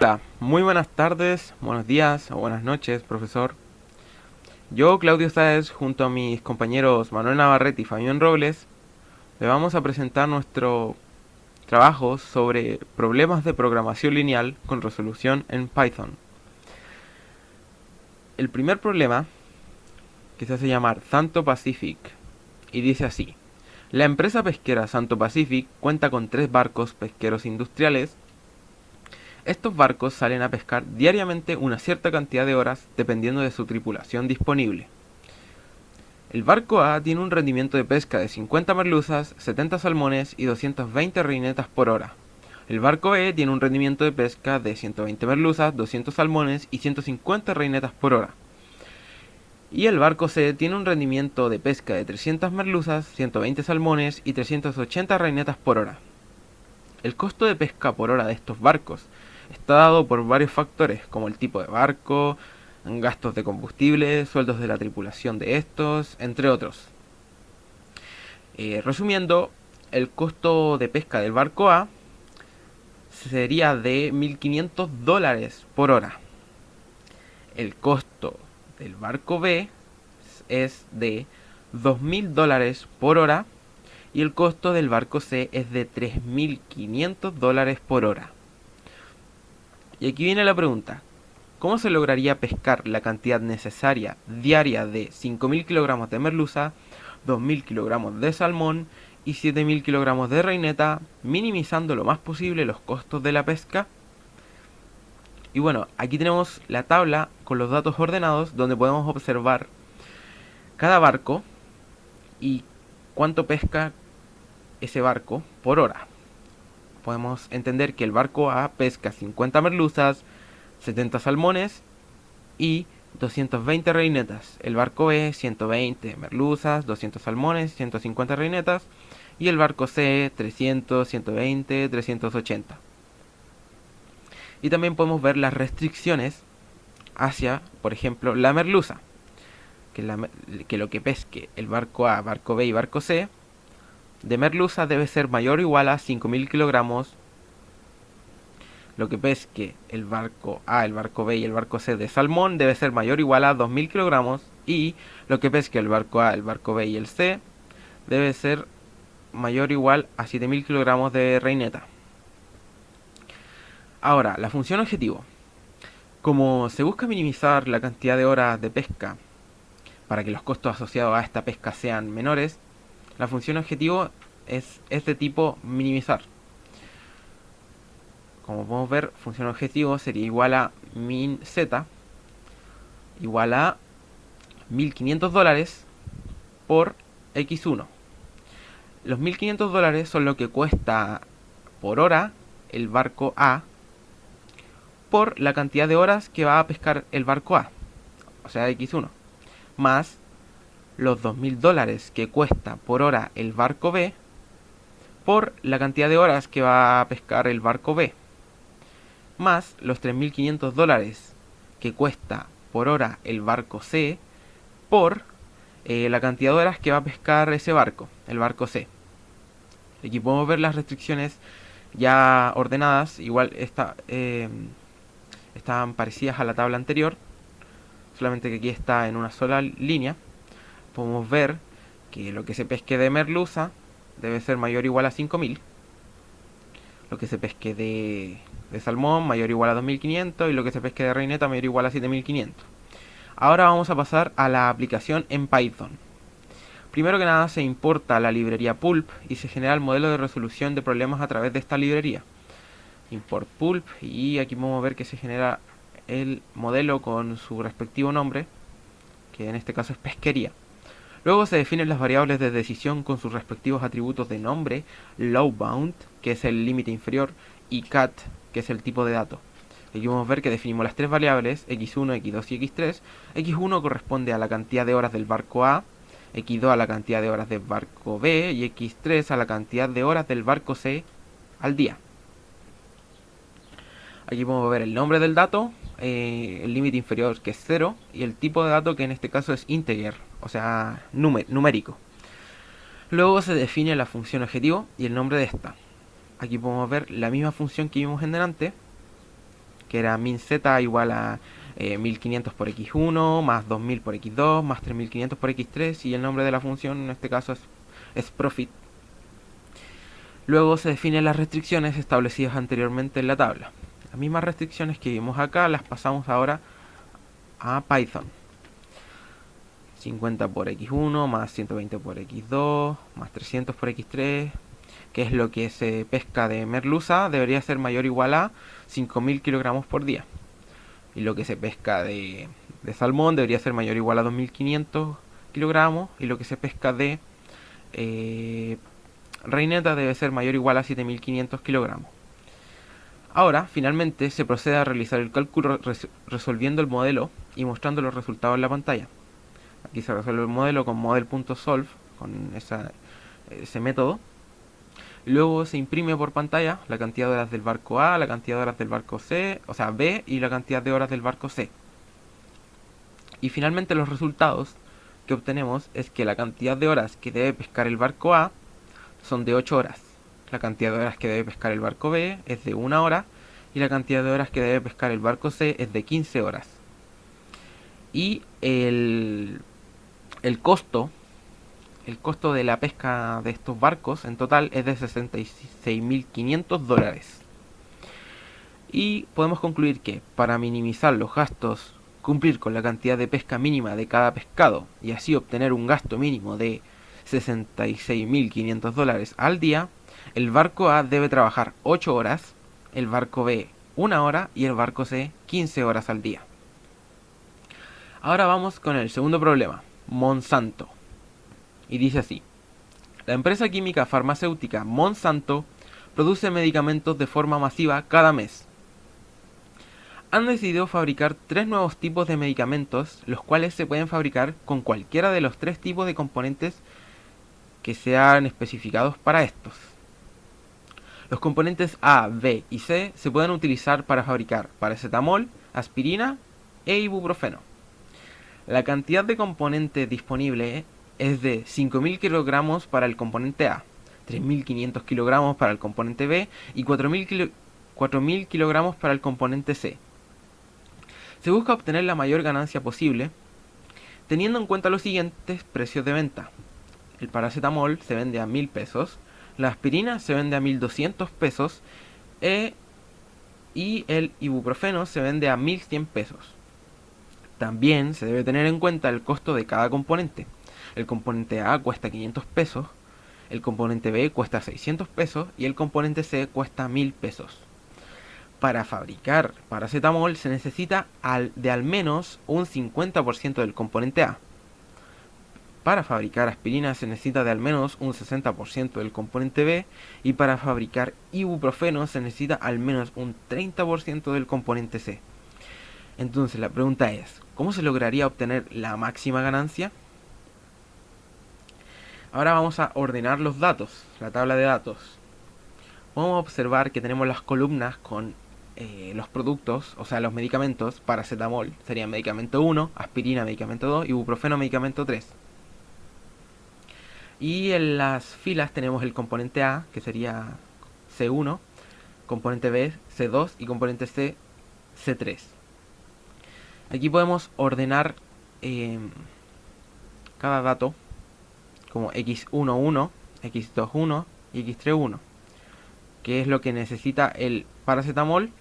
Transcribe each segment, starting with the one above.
Hola, muy buenas tardes, buenos días o buenas noches, profesor. Yo, Claudio Sáez, junto a mis compañeros Manuel Navarrete y Fabián Robles, le vamos a presentar nuestro trabajo sobre problemas de programación lineal con resolución en Python. El primer problema, que se hace llamar Santo Pacific, y dice así. La empresa pesquera Santo Pacific cuenta con 3 barcos pesqueros industriales. Estos barcos salen a pescar diariamente una cierta cantidad de horas dependiendo de su tripulación disponible. El barco A tiene un rendimiento de pesca de 50 merluzas, 70 salmones y 220 reinetas por hora. El barco B tiene un rendimiento de pesca de 120 merluzas, 200 salmones y 150 reinetas por hora. Y el barco C tiene un rendimiento de pesca de 300 merluzas, 120 salmones y 380 reinetas por hora. El costo de pesca por hora de estos barcos está dado por varios factores, como el tipo de barco, gastos de combustible, sueldos de la tripulación de estos, entre otros. Resumiendo, el costo de pesca del barco A sería de $1.500 por hora. El costo del barco B es de $2.000 por hora y el costo del barco C es de $3.500 por hora. Y aquí viene la pregunta. ¿Cómo se lograría pescar la cantidad necesaria diaria de 5.000 kilogramos de merluza, 2.000 kilogramos de salmón y 7.000 kilogramos de reineta, minimizando lo más posible los costos de la pesca? Y bueno, aquí tenemos la tabla con los datos ordenados donde podemos observar cada barco y cuánto pesca ese barco por hora. Podemos entender que el barco A pesca 50 merluzas, 70 salmones y 220 reinetas. El barco B 120 merluzas, 200 salmones, 150 reinetas. Y el barco C 300, 120, 380. Y también podemos ver las restricciones hacia, por ejemplo, la merluza. Que lo que pesque el barco A, barco B y barco C de merluza debe ser mayor o igual a 5.000 kilogramos. Lo que pesque el barco A, el barco B y el barco C de salmón debe ser mayor o igual a 2.000 kilogramos. Y lo que pesque el barco A, el barco B y el C debe ser mayor o igual a 7.000 kilogramos de reineta. Ahora, la función objetivo. Como se busca minimizar la cantidad de horas de pesca para que los costos asociados a esta pesca sean menores, la función objetivo es de tipo minimizar. Como podemos ver, función objetivo sería igual a min z igual a $1.500 por x1. Los $1.500 son lo que cuesta por hora el barco A por la cantidad de horas que va a pescar el barco A, o sea x1, más los $2.000 que cuesta por hora el barco B por la cantidad de horas que va a pescar el barco B, más los $3.500 que cuesta por hora el barco C por la cantidad de horas que va a pescar ese barco, el barco C. Aquí podemos ver las restricciones ya ordenadas, igual estaban parecidas a la tabla anterior, solamente que aquí está en una sola línea. Podemos ver que lo que se pesque de merluza debe ser mayor o igual a 5.000. Lo que se pesque de salmón mayor o igual a 2.500 y lo que se pesque de reineta mayor o igual a 7.500. Ahora vamos a pasar a la aplicación en Python. Primero que nada se importa la librería Pulp y se genera el modelo de resolución de problemas a través de esta librería. Import Pulp y aquí podemos ver que se genera el modelo con su respectivo nombre, que en este caso es pesquería. Luego se definen las variables de decisión con sus respectivos atributos de nombre, lowBound, que es el límite inferior, y cat, que es el tipo de dato. Aquí podemos ver que definimos las tres variables, x1, x2 y x3. x1 corresponde a la cantidad de horas del barco A, x2 a la cantidad de horas del barco B y x3 a la cantidad de horas del barco C al día. Aquí podemos ver el nombre del dato, el límite inferior que es 0 y el tipo de dato que en este caso es integer, o sea, numérico. Luego se define la función objetivo y el nombre de esta. Aquí podemos ver la misma función que vimos en delante, que era min z igual a 1500 por x1 más 2000 por x2 más 3500 por x3, y el nombre de la función en este caso es profit. Luego se definen las restricciones establecidas anteriormente en la tabla. Las mismas restricciones que vimos acá las pasamos ahora a Python. 50 por x1 más 120 por x2 más 300 por x3, que es lo que se pesca de merluza, debería ser mayor o igual a 5000 kilogramos por día. Y lo que se pesca de salmón debería ser mayor o igual a 2500 kilogramos. Y lo que se pesca de reineta debe ser mayor o igual a 7500 kilogramos. Ahora, finalmente, se procede a realizar el cálculo resolviendo el modelo y mostrando los resultados en la pantalla. Aquí se resuelve el modelo con model.solve, con ese método. Luego se imprime por pantalla la cantidad de horas del barco A, la cantidad de horas del barco C, o sea B, y la cantidad de horas del barco C. Y finalmente los resultados que obtenemos es que la cantidad de horas que debe pescar el barco A son de 8 horas. La cantidad de horas que debe pescar el barco B es de 1 hora. Y la cantidad de horas que debe pescar el barco C es de 15 horas. Y el costo de la pesca de estos barcos en total es de 66.500 dólares. Y podemos concluir que para minimizar los gastos, cumplir con la cantidad de pesca mínima de cada pescado y así obtener un gasto mínimo de 66.500 dólares al día, el barco A debe trabajar 8 horas, el barco B 1 hora y el barco C 15 horas al día. Ahora vamos con el segundo problema, Monsanto. Y dice así: la empresa química farmacéutica Monsanto produce medicamentos de forma masiva cada mes. Han decidido fabricar 3 nuevos tipos de medicamentos, los cuales se pueden fabricar con cualquiera de los 3 tipos de componentes que sean especificados para estos. Los componentes A, B y C se pueden utilizar para fabricar paracetamol, aspirina e ibuprofeno. La cantidad de componente disponible es de 5.000 kilogramos para el componente A, 3.500 kilogramos para el componente B y 4.000 kilogramos para el componente C. Se busca obtener la mayor ganancia posible, teniendo en cuenta los siguientes precios de venta. El paracetamol se vende a 1.000 pesos, la aspirina se vende a 1.200 pesos y el ibuprofeno se vende a 1.100 pesos. También se debe tener en cuenta el costo de cada componente. El componente A cuesta 500 pesos, el componente B cuesta 600 pesos y el componente C cuesta 1.000 pesos. Para fabricar paracetamol se necesita de al menos un 50% del componente A. Para fabricar aspirina se necesita de al menos un 60% del componente B, y para fabricar ibuprofeno se necesita al menos un 30% del componente C. Entonces la pregunta es, ¿cómo se lograría obtener la máxima ganancia? Ahora vamos a ordenar los datos, la tabla de datos. Vamos a observar que tenemos las columnas con los productos, o sea los medicamentos. Paracetamol sería medicamento 1, aspirina medicamento 2, ibuprofeno medicamento 3. Y en las filas tenemos el componente A, que sería C1, componente B, C2 y componente C, C3. Aquí podemos ordenar cada dato como X11, X21 y X31, que es lo que necesita el paracetamol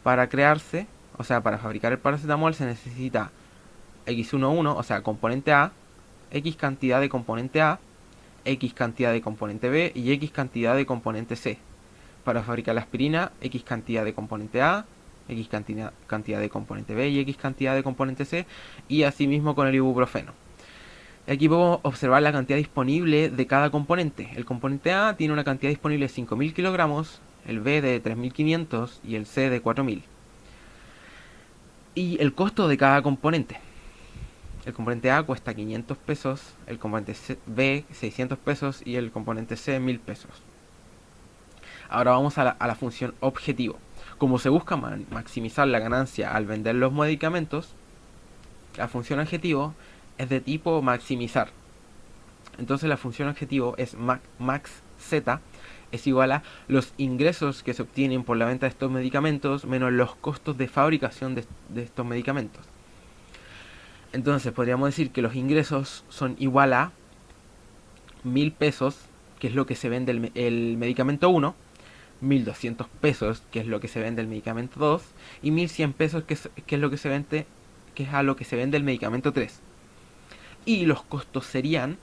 para crearse. O sea, para fabricar el paracetamol se necesita X11, o sea, componente A, X cantidad de componente A, X cantidad de componente B y X cantidad de componente C. Para fabricar la aspirina, X cantidad de componente A, X cantidad de componente B y X cantidad de componente C, y asimismo con el ibuprofeno. Aquí podemos observar la cantidad disponible de cada componente. El componente A tiene una cantidad disponible de 5.000 kilogramos, el B de 3.500 y el C de 4.000. Y el costo de cada componente. El componente A cuesta 500 pesos, el componente B 600 pesos y el componente C 1.000 pesos. Ahora vamos a la función objetivo. Como se busca maximizar la ganancia al vender los medicamentos, la función objetivo es de tipo maximizar. Entonces la función objetivo es maxz, es igual a los ingresos que se obtienen por la venta de estos medicamentos menos los costos de fabricación de estos medicamentos. Entonces podríamos decir que los ingresos son igual a 1000 pesos, que es lo que se vende el medicamento 1, 1200 pesos, que es lo que se vende el medicamento 2, y 1100 pesos, que es lo que se vende, que es a lo que se vende el medicamento 3. Y los costos serían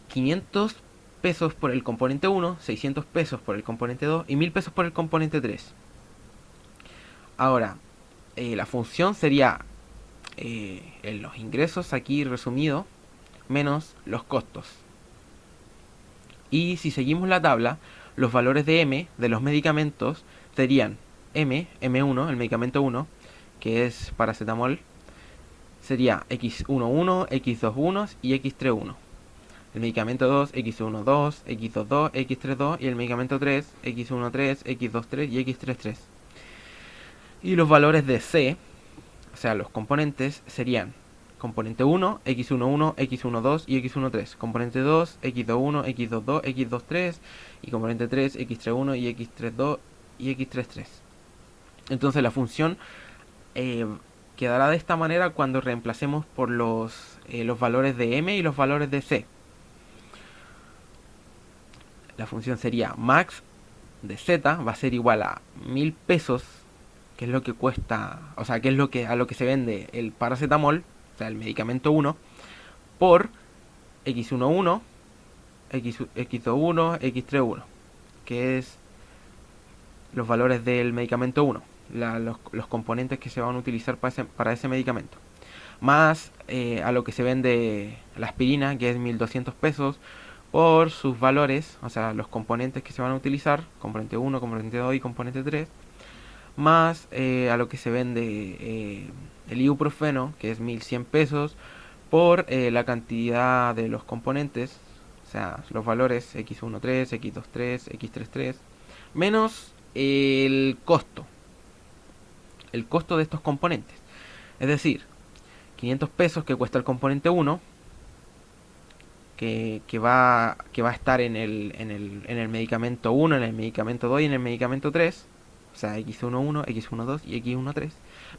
500 pesos por el componente 1, 600 pesos por el componente 2 y 1000 pesos por el componente 3. Ahora, la función sería en los ingresos aquí resumido menos los costos. Y si seguimos la tabla, los valores de M de los medicamentos serían M1, el medicamento 1, que es paracetamol, sería X11, X21 y X31. El medicamento 2, X12, X22, X32 y el medicamento 3, X13, X23 y X33. Y los valores de C, o sea, los componentes, serían componente 1, X11, X12 y X13. Componente 2, X21, X22, X23. Y componente 3, X31 y X32 y X33. Entonces la función quedará de esta manera cuando reemplacemos por los valores de M y los valores de C. La función sería max de Z va a ser igual a 1000 pesos, que es lo que cuesta, o sea, que es lo que a lo que se vende el paracetamol, o sea, el medicamento 1, por X11, X21, X31, que es los valores del medicamento 1, los componentes que se van a utilizar para ese medicamento. Más a lo que se vende la aspirina, que es 1200 pesos, por sus valores, o sea, los componentes que se van a utilizar, componente 1, componente 2 y componente 3, más a lo que se vende el ibuprofeno, que es 1100 pesos, por la cantidad de los componentes, o sea, los valores X13, X23, X33, menos el costo de estos componentes. Es decir, 500 pesos que cuesta el componente 1, que va a estar en el medicamento 1, en el medicamento 2 y en el medicamento 3, o sea, X11, X12 y X13,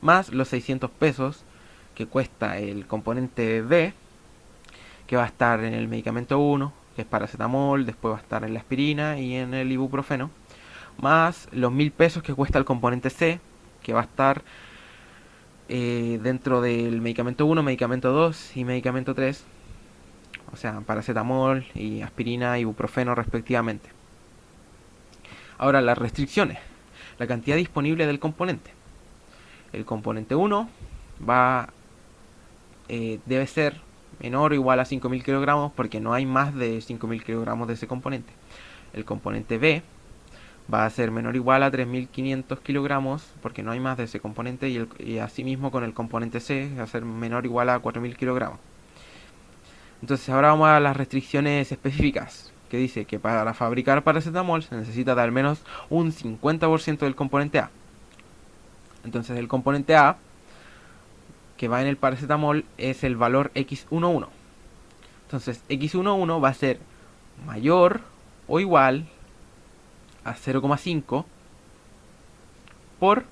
más los 600 pesos que cuesta el componente B, que va a estar en el medicamento 1, que es paracetamol, después va a estar en la aspirina y en el ibuprofeno, más los 1000 pesos que cuesta el componente C, que va a estar dentro del medicamento 1, medicamento 2 y medicamento 3, o sea, paracetamol y aspirina, ibuprofeno respectivamente. Ahora, las restricciones. La cantidad disponible del componente. El componente 1 debe ser menor o igual a 5000 kilogramos porque no hay más de 5000 kilogramos de ese componente. El componente B va a ser menor o igual a 3500 kilogramos porque no hay más de ese componente, y asimismo con el componente C va a ser menor o igual a 4000 kilogramos. Entonces ahora vamos a las restricciones específicas, que dice que para fabricar paracetamol se necesita de al menos un 50% del componente A. Entonces el componente A que va en el paracetamol es el valor X11. Entonces X11 va a ser mayor o igual a 0,5 por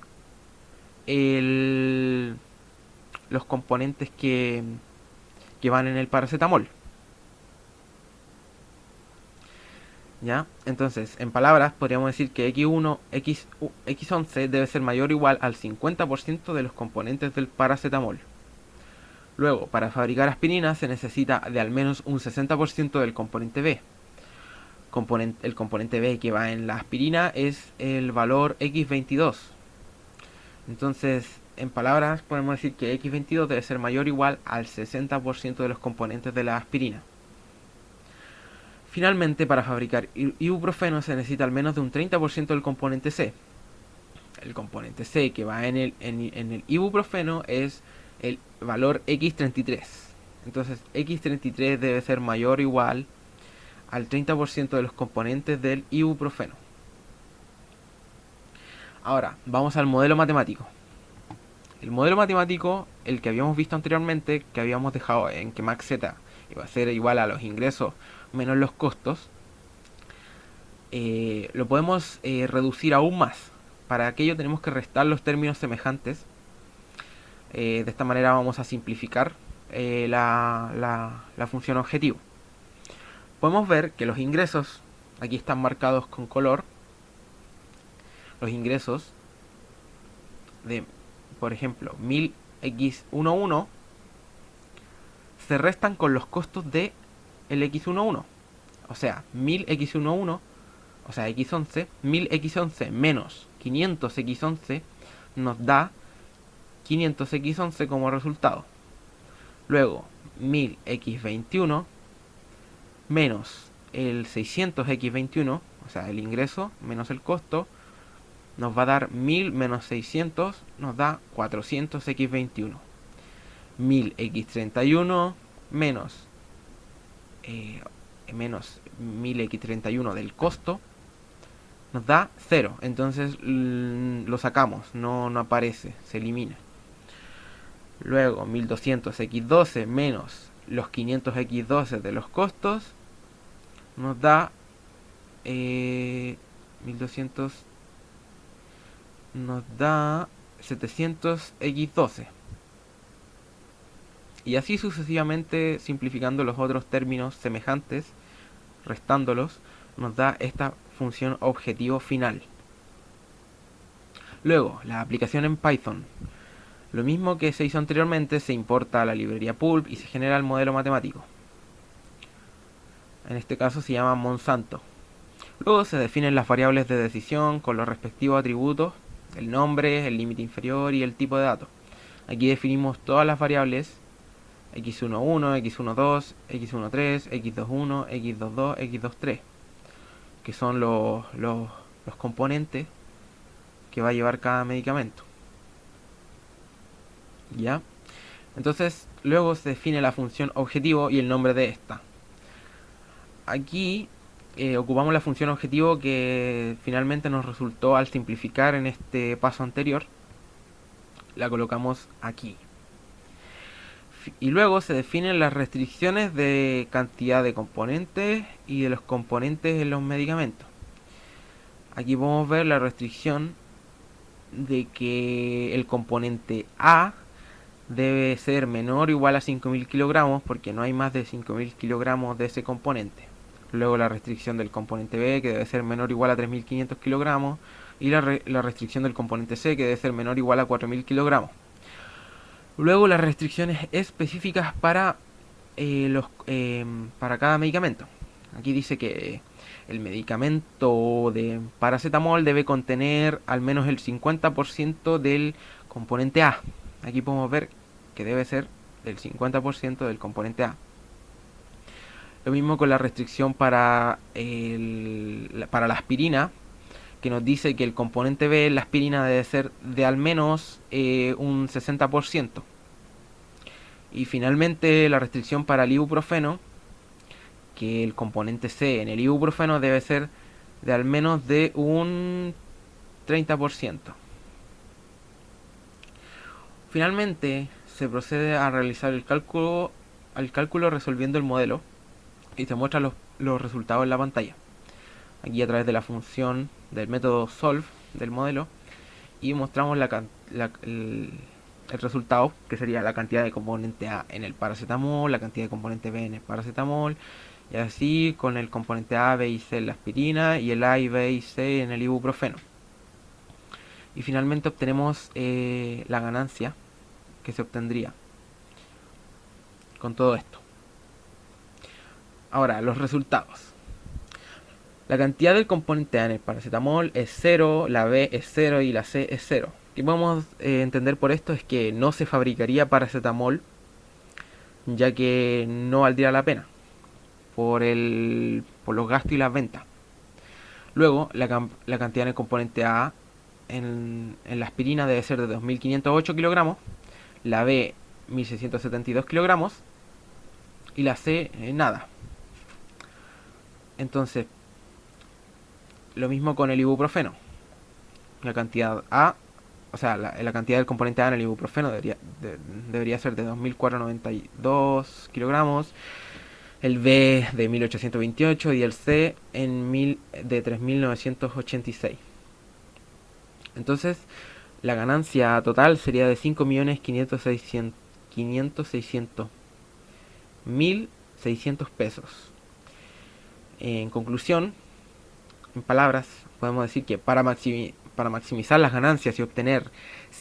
los componentes que van en el paracetamol. ¿Ya? Entonces, en palabras, podríamos decir que X11 debe ser mayor o igual al 50% de los componentes del paracetamol. Luego, para fabricar aspirina se necesita de al menos un 60% del componente B. El componente B que va en la aspirina es el valor X22. Entonces, en palabras, podemos decir que X22 debe ser mayor o igual al 60% de los componentes de la aspirina. Finalmente, para fabricar ibuprofeno se necesita al menos de un 30% del componente C. El componente C que va en el ibuprofeno es el valor X33. Entonces, X33 debe ser mayor o igual al 30% de los componentes del ibuprofeno. Ahora, vamos al modelo matemático. El modelo matemático, el que habíamos visto anteriormente, que habíamos dejado en que max z iba a ser igual a los ingresos menos los costos, lo podemos reducir aún más. Para aquello tenemos que restar los términos semejantes. De esta manera vamos a simplificar la función objetivo. Podemos ver que los ingresos, aquí están marcados con color, los ingresos de, por ejemplo, 1000x11 se restan con los costos de el x11. O sea, 1000x11, o sea, x11, 1000x11 menos 500x11 nos da 500x11 como resultado. Luego, 1000x21 menos el 600x21, o sea, el ingreso menos el costo, nos va a dar 1000 menos 600, nos da 400x21. 1000x31 menos 1000x31 del costo nos da 0. Entonces lo sacamos, no aparece, se elimina. Luego 1200x12 menos los 500x12 de los costos nos da 1200, nos da 700x12. Y así sucesivamente, simplificando los otros términos semejantes, restándolos, nos da esta función objetivo final. Luego, la aplicación en Python. Lo mismo que se hizo anteriormente, se importa la librería Pulp y se genera el modelo matemático. En este caso se llama Monsanto. Luego se definen las variables de decisión con los respectivos atributos, el nombre, el límite inferior y el tipo de datos. Aquí definimos todas las variables x11, x12, x13, x21, x22, x23, que son los componentes que va a llevar cada medicamento. ¿Ya? Entonces, luego se define la función objetivo y el nombre de esta. Aquí ocupamos la función objetivo que finalmente nos resultó al simplificar en este paso anterior. La colocamos aquí. Y luego se definen las restricciones de cantidad de componentes y de los componentes en los medicamentos. Aquí podemos ver la restricción de que el componente A debe ser menor o igual a 5000 kilogramos porque no hay más de 5000 kilogramos de ese componente. Luego la restricción del componente B, que debe ser menor o igual a 3500 kilogramos. Y la restricción del componente C, que debe ser menor o igual a 4000 kilogramos. Luego las restricciones específicas para para cada medicamento. Aquí dice que el medicamento de paracetamol debe contener al menos el 50% del componente A. Aquí podemos ver que debe ser del 50% del componente A. Lo mismo con la restricción para la aspirina, que nos dice que el componente B en la aspirina debe ser de al menos un 60%. Y finalmente la restricción para el ibuprofeno, que el componente C en el ibuprofeno debe ser de al menos de un 30%. Finalmente se procede a realizar el cálculo resolviendo el modelo y se muestran los resultados en la pantalla. Aquí a través de la función del método solve del modelo y mostramos el resultado, que sería la cantidad de componente A en el paracetamol, la cantidad de componente B en el paracetamol, y así con el componente A, B y C en la aspirina y el A y B y C en el ibuprofeno. Y finalmente obtenemos la ganancia que se obtendría con todo esto. Ahora, los resultados. La cantidad del componente A en el paracetamol es 0, la B es 0 y la C es 0. Lo que podemos entender por esto es que no se fabricaría paracetamol, ya que no valdría la pena por los gastos y las ventas. Luego, la cantidad del componente A en la aspirina debe ser de 2508 kilogramos, la B 1672 kilogramos y la C nada. Entonces, lo mismo con el ibuprofeno. La cantidad A, o sea, la cantidad del componente A en el ibuprofeno debería ser de 2492 kilogramos, el B de 1828 y el C de 3986. Entonces, la ganancia total sería de 5.500.600.600 pesos. En conclusión, en palabras, podemos decir que para maximizar las ganancias y obtener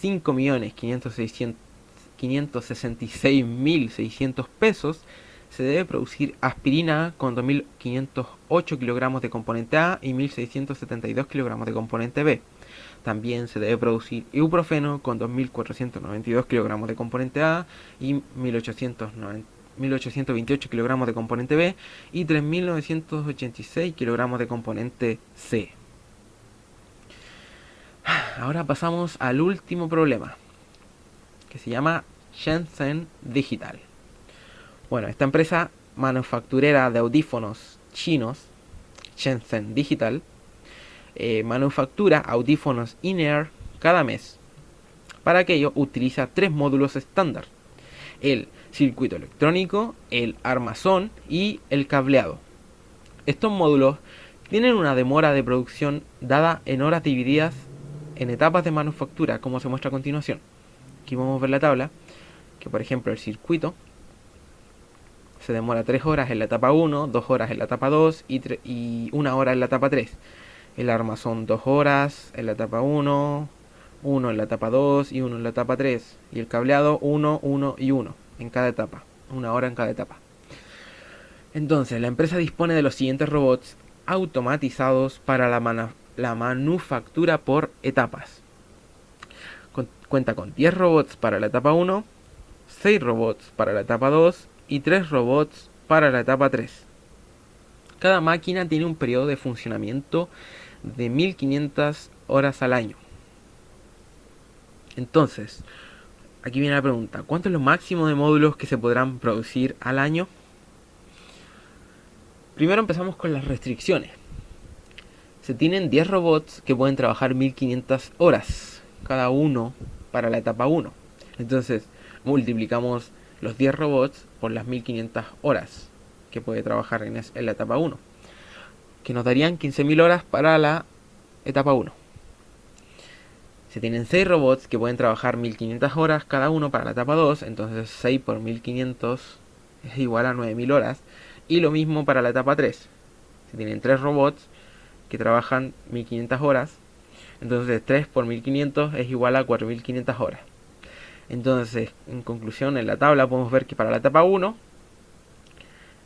5.566.600 pesos, se debe producir aspirina con 2.508 kilogramos de componente A y 1.672 kilogramos de componente B. También se debe producir ibuprofeno con 2.492 kilogramos de componente A y 1.828 kilogramos de componente B y 3.986 kilogramos de componente C. Ahora pasamos al último problema, que se llama Shenzhen Digital. Bueno, esta empresa manufacturera de audífonos chinos, Shenzhen Digital, manufactura audífonos in-ear cada mes. Para ello utiliza 3 módulos estándar: el circuito electrónico, el armazón y el cableado. Estos módulos tienen una demora de producción dada en horas divididas en etapas de manufactura, como se muestra a continuación. Aquí vamos a ver la tabla, que por ejemplo el circuito se demora 3 horas en la etapa 1, 2 horas en la etapa 2 y 1 hora en la etapa 3. El armazón 2 horas en la etapa 1, 1 en la etapa 2 y 1 en la etapa 3. Y el cableado 1, 1 y 1 en cada etapa, 1 hora en cada etapa. Entonces, la empresa dispone de los siguientes robots automatizados para la manufactura por etapas. Cuenta con 10 robots para la etapa 1, 6 robots para la etapa 2 y 3 robots para la etapa 3. Cada máquina tiene un periodo de funcionamiento de 1500 horas al año. Entonces, aquí viene la pregunta: ¿cuánto es lo máximo de módulos que se podrán producir al año? Primero empezamos con las restricciones. Se tienen 10 robots que pueden trabajar 1500 horas cada uno para la etapa 1. Entonces, multiplicamos los 10 robots por las 1500 horas que puede trabajar en la etapa 1, que nos darían 15.000 horas para la etapa 1. Se tienen 6 robots que pueden trabajar 1500 horas cada uno para la etapa 2, entonces 6 por 1500 es igual a 9000 horas, y lo mismo para la etapa 3. Se tienen 3 robots que trabajan 1500 horas, entonces 3 por 1500 es igual a 4500 horas. Entonces, en conclusión, en la tabla podemos ver que para la etapa 1,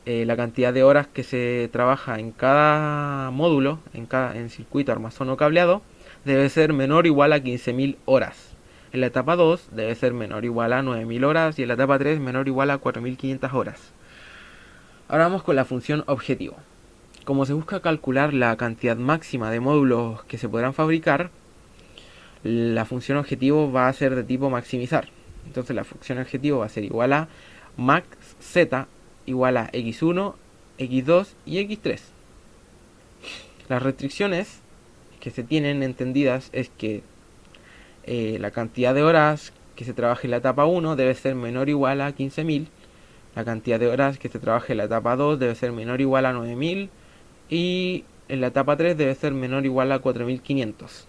la cantidad de horas que se trabaja en cada módulo, en circuito, armazón o cableado, debe ser menor o igual a 15.000 horas. En la etapa 2 debe ser menor o igual a 9.000 horas y en la etapa 3 menor o igual a 4.500 horas. Ahora vamos con la función objetivo. Como se busca calcular la cantidad máxima de módulos que se podrán fabricar, la función objetivo va a ser de tipo maximizar. Entonces la función objetivo va a ser igual a max z igual a x1, x2 y x3. Las restricciones que se tienen entendidas es que la cantidad de horas que se trabaje en la etapa 1 debe ser menor o igual a 15.000. La cantidad de horas que se trabaje en la etapa 2 debe ser menor o igual a 9.000. Y en la etapa 3 debe ser menor o igual a 4.500.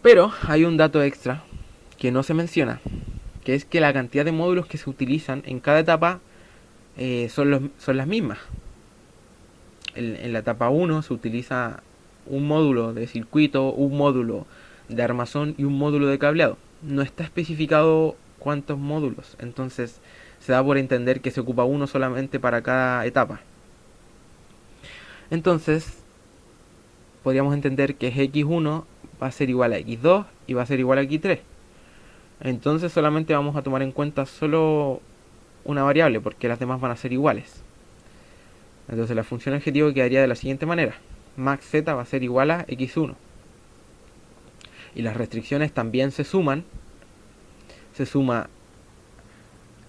Pero hay un dato extra que no se menciona, que es que la cantidad de módulos que se utilizan en cada etapa son las mismas. En la etapa 1 se utiliza un módulo de circuito, un módulo de armazón y un módulo de cableado. No está especificado cuántos módulos, entonces se da por entender que se ocupa uno solamente para cada etapa. Entonces podríamos entender que x1 va a ser igual a x2 y va a ser igual a x3. Entonces solamente vamos a tomar en cuenta solo una variable, porque las demás van a ser iguales. Entonces la función objetivo quedaría de la siguiente manera: max z va a ser igual a x1. Y las restricciones también se suman. Se suma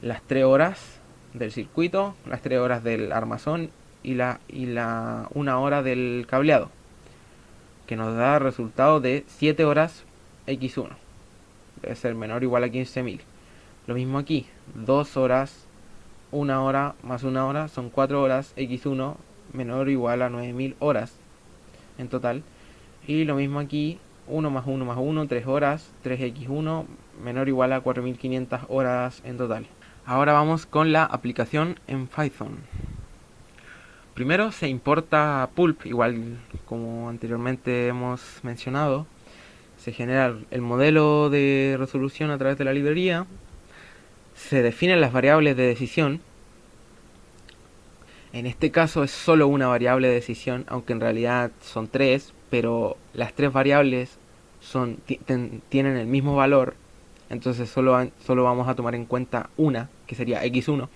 las 3 horas del circuito, las 3 horas del armazón y la 1 hora del cableado, que nos da resultado de 7 horas x1. Debe ser menor o igual a 15.000. Lo mismo aquí, 2 horas una hora más una hora son 4 horas, x1 menor o igual a 9000 horas en total. Y lo mismo aquí, 1 más 1 más 1, 3 horas, 3x1 menor o igual a 4500 horas en total. Ahora vamos con la aplicación en Python. Primero se importa pulp, igual como anteriormente hemos mencionado. Se genera el modelo de resolución a través de la librería. Se definen las variables de decisión. En este caso es solo una variable de decisión, aunque en realidad son tres, pero las tres variables tienen el mismo valor, entonces solo vamos a tomar en cuenta una, que sería x1.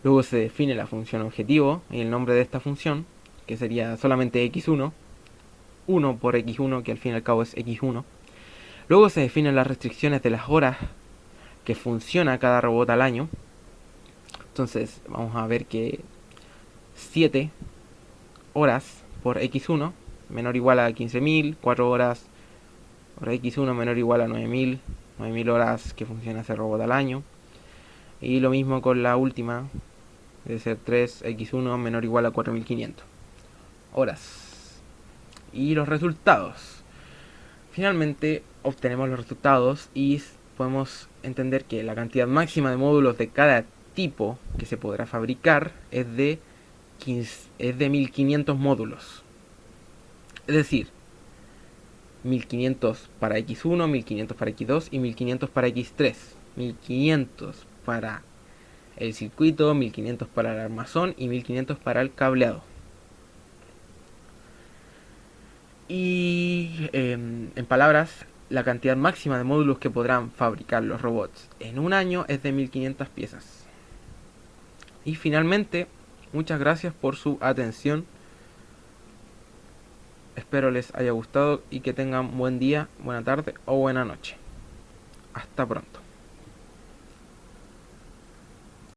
Luego se define la función objetivo y el nombre de esta función, que sería solamente x1, 1 por x1, que al fin y al cabo es x1. Luego se definen las restricciones de las horas que funciona cada robot al año. Entonces vamos a ver que 7 horas por x1 menor o igual a 15000, 4 horas por x1 menor o igual a 9000 horas que funciona ese robot al año. Y lo mismo con la última, debe ser 3x1 menor o igual a 4500 horas. Y los resultados. Finalmente obtenemos los resultados y podemos entender que la cantidad máxima de módulos de cada tipo que se podrá fabricar es de 1500 módulos. Es decir, 1500 para x1, 1500 para x2 y 1500 para x3. 1500 para el circuito, 1500 para el armazón y 1500 para el cableado. Y en palabras, la cantidad máxima de módulos que podrán fabricar los robots en un año es de 1500 piezas. Y finalmente, muchas gracias por su atención. Espero les haya gustado y que tengan buen día, buena tarde o buena noche. Hasta pronto.